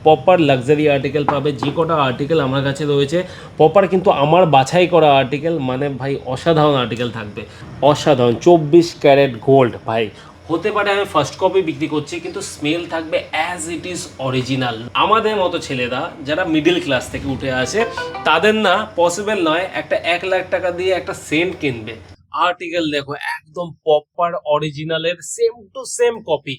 Proper luxury article পাবে। যে কটা আর্টিকেল আমার কাছে রয়েছে প্রপার কিন্তু আমার বাছাই করা আর্টিকেল, মানে ভাই অসাধারণ আর্টিকেল থাকবে, অসাধারণ। 24 ক্যারেট গোল্ড ভাই, হতে পারে আমি ফার্স্ট কপি বিক্রি করছি কিন্তু স্মেল থাকবে অ্যাজ ইট ইজ অরিজিনাল। আমাদের মতো ছেলেরা যারা মিডল ক্লাস থেকে উঠে আসে তাদের না পসিবল নয় একটা 1 লাখ টাকা দিয়ে একটা সেন্ট কিনবে। আর্টিকেল দেখো একদম প্রপার অরিজিনালের সেম টু সেম কপি।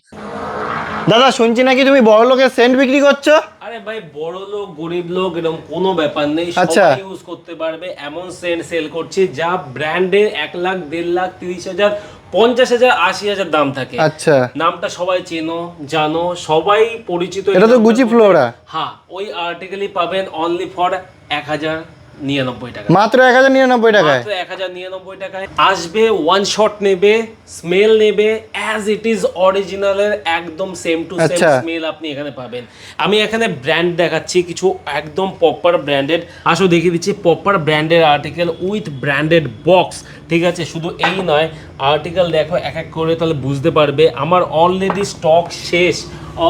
দাদা শুনছি নাকি তুমি বড় লোকের সেন্ট বিক্রি করছো? আরে ভাই বড় লোক গরিব লোক এরকম কোনো ব্যাপার নেই, আচ্ছা। সবাই ইউজ করতে পারবে এমন সেন্ট সেল করছি যা ব্র্যান্ডের 1 লাখ 1.5 লাখ 30,000 50,000 80,000 দাম থাকে। আচ্ছা, নামটা সবাই চেনো জানো, সবাই পরিচিত। এটা তো গুচি ফ্লোরা। হ্যাঁ, ওই আর্টিকেলই পাবেন অনলি ফর 1099 টাকা, মাত্র 1099 টাকায়। মাত্র 1099 টাকায় আসবে। ওয়ান শট নেবে, স্মেল নেবে অ্যাজ ইট ইজ অরিজিনালের একদম সেম টু সেম আচ্ছা। স্মেল আপনি এখানে পাবেন। আমি এখানে ব্র্যান্ড দেখাচ্ছি কিছু একদম প্রপার ব্র্যান্ডেড, আসো দেখিয়ে দিচ্ছি প্রপার ব্র্যান্ডের আর্টিকেল উইথ ব্র্যান্ডেড বক্স। ঠিক আছে, শুধু এই নয়, আর্টিকেল দেখো এক এক করে তাহলে বুঝতে পারবে। আমার অলরেডি স্টক শেষ,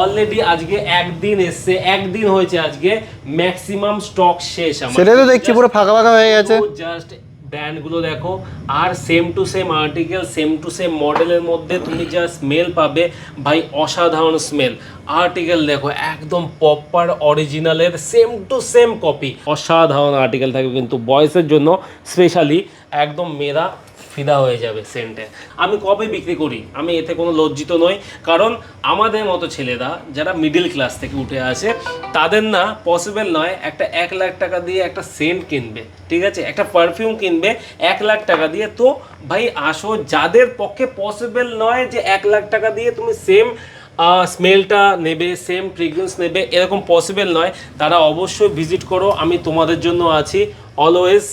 অলরেডি আজকে একদিন এসছে, একদিন হয়েছে আজকে, ম্যাক্সিমাম স্টক শেষ আমার। সেটাই তো দেখছি পুরো ফাঁকা ফাঁকা হয়ে গেছে। জাস্ট ব্র্যান্ডগুলো দেখো আর same to same article same to same মডেলের মধ্যে তুমি যা স্মেল পাবে ভাই অসাধারণ স্মেল। আর্টিকেল দেখো একদম প্রপার অরিজিনালের সেম টু সেম কপি, অসাধারণ আর্টিকেল থাকবে কিন্তু বয়সের জন্য স্পেশালি একদম মেয়েরা ফিদা হয়ে যাবে সেন্টে। আমি কবে বিক্রি করি আমি এতে কোনো লজ্জিত নই, কারণ আমাদের মতো ছেলেরা যারা মিডল ক্লাস থেকে উঠে আসে তাদের না পসিবল নয় একটা 1 লাখ টাকা দিয়ে একটা সেন্ট কিনবে, ঠিক আছে, একটা পারফিউম কিনবে 1 লাখ টাকা দিয়ে। তো ভাই আসো, যাদের পক্ষে পসিবল নয় যে 1 লাখ টাকা দিয়ে তুমি সেম স্মেলটা নেবে, সেম ফ্রেগ্রেন্স নেবে, এরকম পসিবল নয়, তারা অবশ্যই ভিজিট করো। আমি তোমাদের জন্য আছি অলওয়েজ।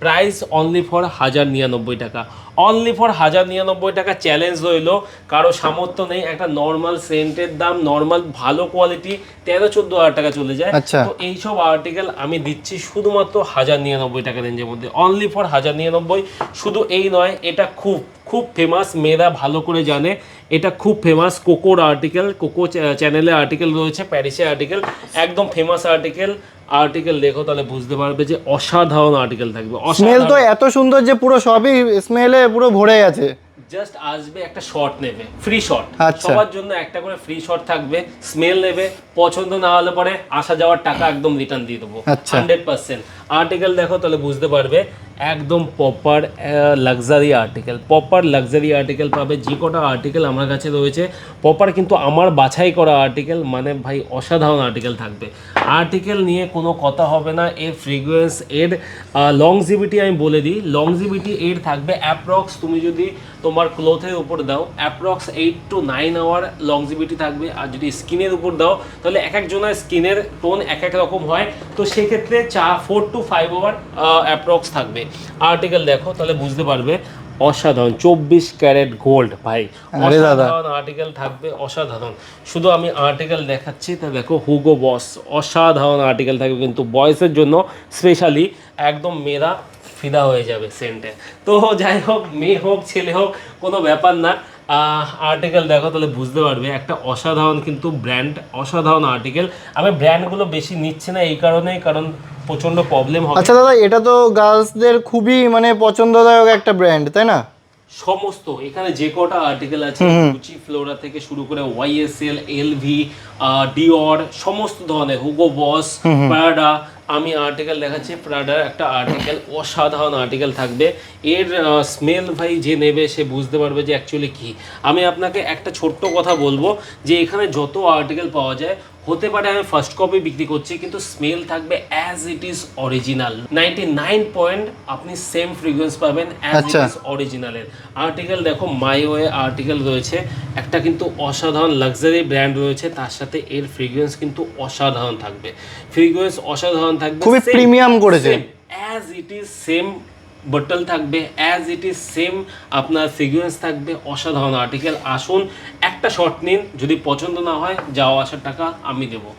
প্রাইস অনলি ফর 1099 টাকা, অনলি ফর 1099 টাকা। চ্যালেঞ্জ রইলো, কারো সামর্থ্য নেই একটা নর্মাল সেন্টের দাম নর্মাল ভালো কোয়ালিটি 13-14 হাজার টাকা চলে যায়। আচ্ছা। তো এইসব আর্টিকেল আমি দিচ্ছি শুধুমাত্র 1099 টাকা রেঞ্জের মধ্যে, অনলি ফর 1099। শুধু এই নয়, এটা খুব খুব ফেমাস, মেয়েরা ভালো করে জানে এটা খুব ফেমাস। কোকোর আর্টিকেল, কোকো চ্যানেলে আর্টিকেল রয়েছে, প্যারিসে আর্টিকেল, একদম ফেমাস আর্টিকেল। আর্টিকেল দেখো তাহলে বুঝতে পারবে যে অসাধারণ আর্টিকেল থাকবে। স্মেল তো এত সুন্দর যে পুরো সবই স্মেলে পুরো ভরে গেছে। জাস্ট আসবে একটা শট নেবে, ফ্রি শট, আচ্ছা। সবার জন্য একটা করে ফ্রি শট থাকবে। স্মেল নেবে, পছন্দ না হলে পরে আসা যাওয়ার টাকা একদম রিটার্ন দিয়ে দেবো 100%। আর্টিকেল দেখো তাহলে বুঝতে পারবে একদম proper luxury article, proper luxury article পাবে। যে কটা আর্টিকেল আমার কাছে রয়েছে প্রপার কিন্তু আমার বাছাই করা আর্টিকেল, মানে ভাই অসাধারণ আর্টিকেল থাকবে। আর্টিকেল নিয়ে কোনো কথা হবে না। এর ফ্রেগ্রেন্স, এর লংজিভিটি আমি বলে দিই, লংজিভিটি এর থাকবে অ্যাপ্রক্স, তুমি যদি তোমার ক্লোথের উপর দাও অ্যাপ্রক্স 8 to 9 আওয়ার লংজিভিটি থাকবে। আর যদি স্কিনের উপর দাও তাহলে এক একজনের স্কিনের টোন এক এক রকম হয়, তো সেক্ষেত্রে 4 to 5 আওয়ার অ্যাপ্রক্স থাকবে। আর্টিকেল দেখো তাহলে বুঝতে পারবে অসাধারণ। 24 ক্যারেট গোল্ড ভাই, অসাধারণ আর্টিকেল থাকবে, অসাধারণ। শুধু আমি আর্টিকেল দেখাচ্ছি, তা দেখো হুগো বস, অসাধারণ আর্টিকেল থাকবে কিন্তু বয়সের জন্য স্পেশালি একদম মেয়েরা ফিদা হয়ে যাবে সেন্টে। তো যাই হোক, মেয়ে হোক ছেলে হোক কোনো ব্যাপার না। আর্টিকেল দেখো তাহলে বুঝতে পারবে একটা অসাধারণ কিন্তু ব্র্যান্ড, অসাধারণ আর্টিকেল। আমি ব্র্যান্ডগুলো বেশি নিচ্ছি না এই কারণেই, কারণ প্রচণ্ড প্রবলেম হবে। আচ্ছা দাদা, এটা তো গার্লসদের খুবই মানে পছন্দদায়ক একটা ব্র্যান্ড, তাই না? সমস্ত এখানে যে কটা আর্টিকেল আছে গুচি ফ্লোরা থেকে শুরু করে ওয়াইএসএল, এলভি, ডিওর, সমস্ত ধরনের হুগো বস, প্রাডা, আমি আর্টিকেল দেখাচ্ছি। প্রাডার একটা আর্টিকেল অসাধারণ আর্টিকেল থাকবে। এর স্মেল ভাই যে নেবে সে বুঝতে পারবে যে অ্যাকচুয়ালি কী। আমি আপনাকে একটা ছোট্ট কথা বলবো যে এখানে যত আর্টিকেল পাওয়া যায় হতে পারে আমি ফার্স্ট কপি বিক্রি করছি কিন্তু স্মেল থাকবে as it is original. 99 point আপনি সেম ফ্রিকোয়েন্স পাবেন অ্যাজ ইট ইজ অরিজিনালের। আর্টিকেল দেখো মাইওয়ে আর্টিকেল রয়েছে, একটা কিন্তু অসাধারণ লাক্সারি ব্র্যান্ড রয়েছে, তার সাথে এর ফ্রিকোয়েন্স কিন্তু অসাধারণ থাকবে, ফ্রিকোয়েন্স অসাধারণ থাকবে, খুবই প্রিমিয়াম করেছে, as it is same bottle থাকবে, অ্যাজ ইট ইজ সেম আপনার ফ্রিকোয়েন্স থাকবে, অসাধারণ আর্টিকেল। আসুন একটা শট নিন, যদি পছন্দ না হয় যাওয়া আসার টাকা আমি দেবো।